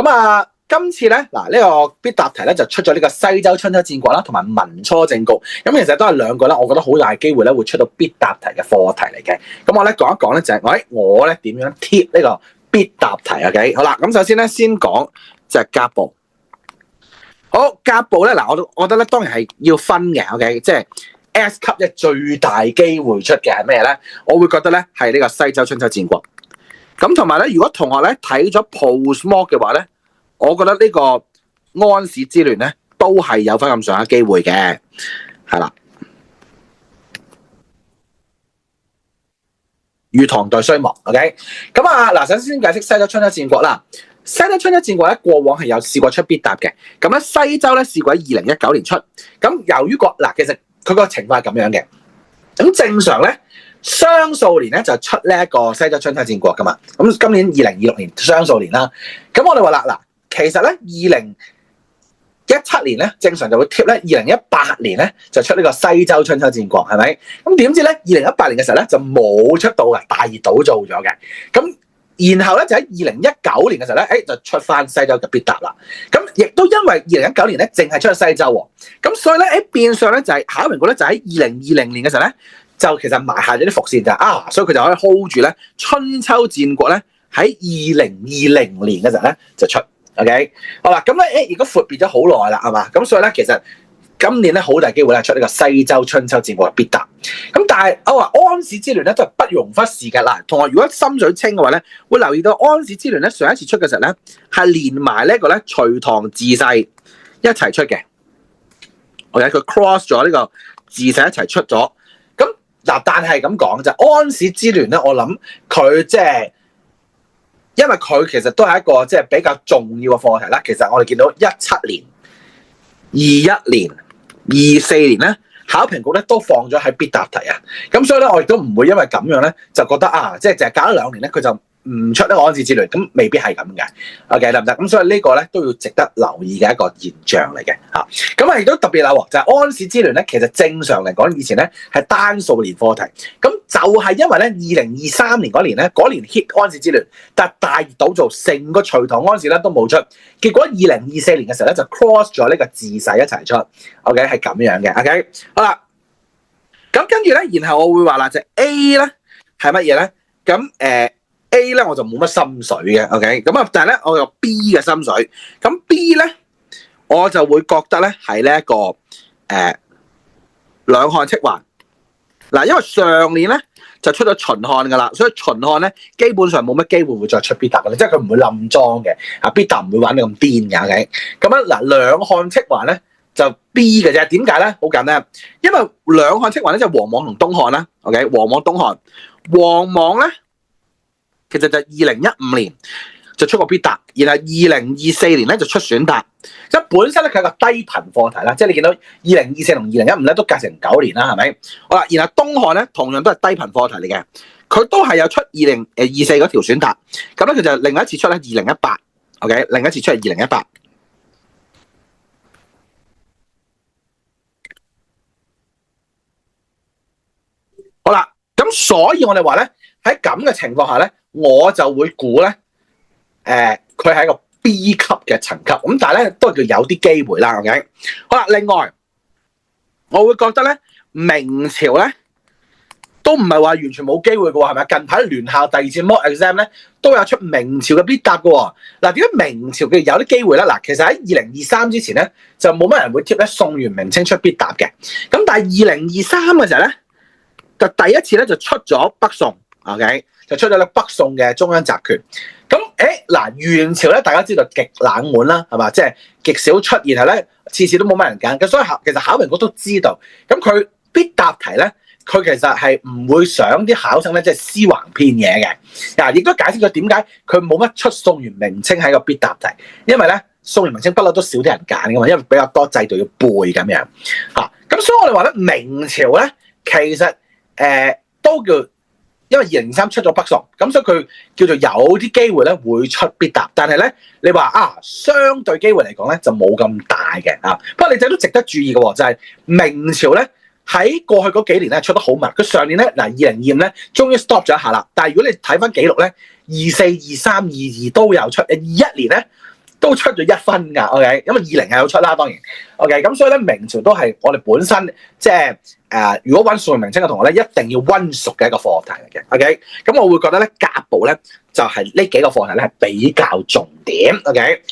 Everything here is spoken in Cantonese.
咁啊，今次咧嗱呢個必答題咧就出咗呢個西周春秋戰國啦，同埋文初正局。咁其實都係兩個咧，我覺得好大機會咧會出到必答題嘅課題嚟嘅。咁我咧講一講咧就係我咧點樣貼呢個必答題 OK？ 好啦，咁首先咧先講就係甲部。好，甲部咧嗱，我覺得咧當然係要分嘅 OK， 即係 S 級嘅最大機會出嘅係咩咧？我會覺得咧係呢個西周春秋戰國。咁同埋咧，如果同學咧睇咗 postmod 嘅話咧，我覺得呢個安史之亂咧都係有翻咁上下機會嘅，係啦。與唐代衰亡 ，OK。咁啊，嗱，首先解釋西周春秋戰國啦。西周春秋戰國咧，過往係有試過出必答嘅。咁咧，西周咧試過喺2019年出。咁由於其實佢個情況係咁樣嘅。咁正常咧，雙數年咧就出呢一個西周春秋戰國噶嘛。咁今年2026年雙數年啦。咁我哋話啦，嗱，其實咧2017年咧正常就會貼咧2018年咧就出呢個西周春秋戰國，係咪？咁點知咧2018年嘅時候咧就冇出到嘅，大熱倒做咗嘅。咁然後咧就喺2019年嘅時候咧，就出翻西周嘅必答啦。咁亦都因為2019年咧淨係出咗西周喎，咁所以咧變相咧就係考評局咧就喺2020年嘅時候咧就其實埋下咗啲伏線所以佢就可以 hold 住咧春秋戰國咧喺2020年嘅時候咧就出。OK， 好啦，咁咧如果闊別咗好耐啦，係嘛？咁所以咧其實今年咧好大機會咧出呢個西周春秋戰國嘅必答。咁但係我話安史之亂咧都係不容忽視嘅啦。同學如果心水清嘅話咧，會留意到安史之亂咧上一次出嘅時候咧係連埋呢一個咧隋唐自世一齊出嘅。OK， 佢 cross 咗呢個自世一齊出咗。咁嗱，但係咁講就安史之亂咧，我諗佢即係。因為佢其實都係一個即係比較重要嘅課題啦。其實我哋見到17年、21年、24年咧，考評局咧都放咗喺必答題啊。咁所以咧，我亦都唔會因為咁樣咧就覺得即係淨係隔咗2年咧，佢就唔出呢個安史之亂，咁未必係咁嘅。OK 得唔得？咁所以呢個咧都要值得留意嘅一個現象嚟嘅嚇。咁啊亦都特別啦喎，就係安史之亂咧，其實正常嚟講以前咧係單數年課題。咁就係因為咧2023年嗰年咧hit 安史之亂，但係大熱倒灶，成個隋唐安史咧都冇出。結果2024年嘅時候咧就 cross 咗呢個自世一齊出。OK 係咁樣嘅。OK 好啦，咁跟住咧，然後我會話啦，就 A 咧係乜嘢咧？咁A 咧我就冇乜心水嘅 ，OK， 咁啊，但係咧我有 B 嘅心水，咁 B 咧我就會覺得咧係呢一個兩漢戚還嗱，因為上年咧就出咗秦漢噶啦，所以秦漢咧基本上冇乜機會會再出必答嘅，即係佢唔會冧莊嘅，必答唔會玩到咁癲嘅 ，OK， 咁樣嗱兩漢戚還咧就 B 嘅啫，點解咧？好簡單，因為兩漢戚還咧就王莽同東漢啦 ，OK， 王莽東漢，王莽咧。其實就2015年就出過必答，然後2024年咧就出選答，即係本身咧佢係個低頻課題啦，即係你見到2024同2015咧都隔成9年啦，係咪？好啦，然後東漢咧同樣都係低頻課題嚟嘅，佢都係有出2024嗰條選答，咁咧佢就另外一次出咧2018 ，OK， 另一次出係2018。好啦，咁所以我哋話咧喺咁嘅情況下咧。我就會估咧，佢係一個 B 級嘅層級，咁但係咧都係叫有啲機會啦 ，OK？ 好啦，另外我會覺得咧，明朝咧都唔係話完全冇機會嘅喎，係咪？近排聯校第2次 mock exam 咧都有出明朝嘅必答嘅喎。嗱，點解明朝嘅有啲機會咧？嗱，其實喺2023之前咧就冇乜人會貼咧宋元明清出必答嘅，咁但係2023嘅時候咧就第一次咧就出咗北宋 ，OK？就出咗咧北宋嘅中央集權，咁嗱元朝咧大家知道極冷門啦，係嘛？即係極少出，然後咧次次都冇乜人揀，咁所以其實考評局都知道，咁佢必答題咧，佢其實係唔會想啲考生咧即係屍橫遍野嘅，嗱亦都解釋咗點解佢冇乜出宋元明清喺個必答題，因為咧宋元明清不嬲都少啲人揀噶嘛，因為比較多制度要背咁樣嚇，咁所以我哋話咧明朝咧其實都叫。因為2023出咗北宋，咁所以佢叫做有啲機會咧會出必答，但係咧你話相對機會嚟講咧就冇咁大嘅啊。不過你哋都值得注意嘅喎，就係明朝咧喺過去嗰幾年咧出得好密，佢上年咧2025咧終於 stop 咗一下啦。但係如果你睇翻記錄咧，24、23、22都有出，21年咧都出咗1分㗎，OK，因為20係有出啦，當然，OK，咁所以咧明朝都係我哋本身即係如果溫數名稱嘅同學咧，一定要溫熟嘅一個課題嚟嘅，OK，咁我會覺得咧甲部咧就係呢幾個課題咧係比較重點，OK。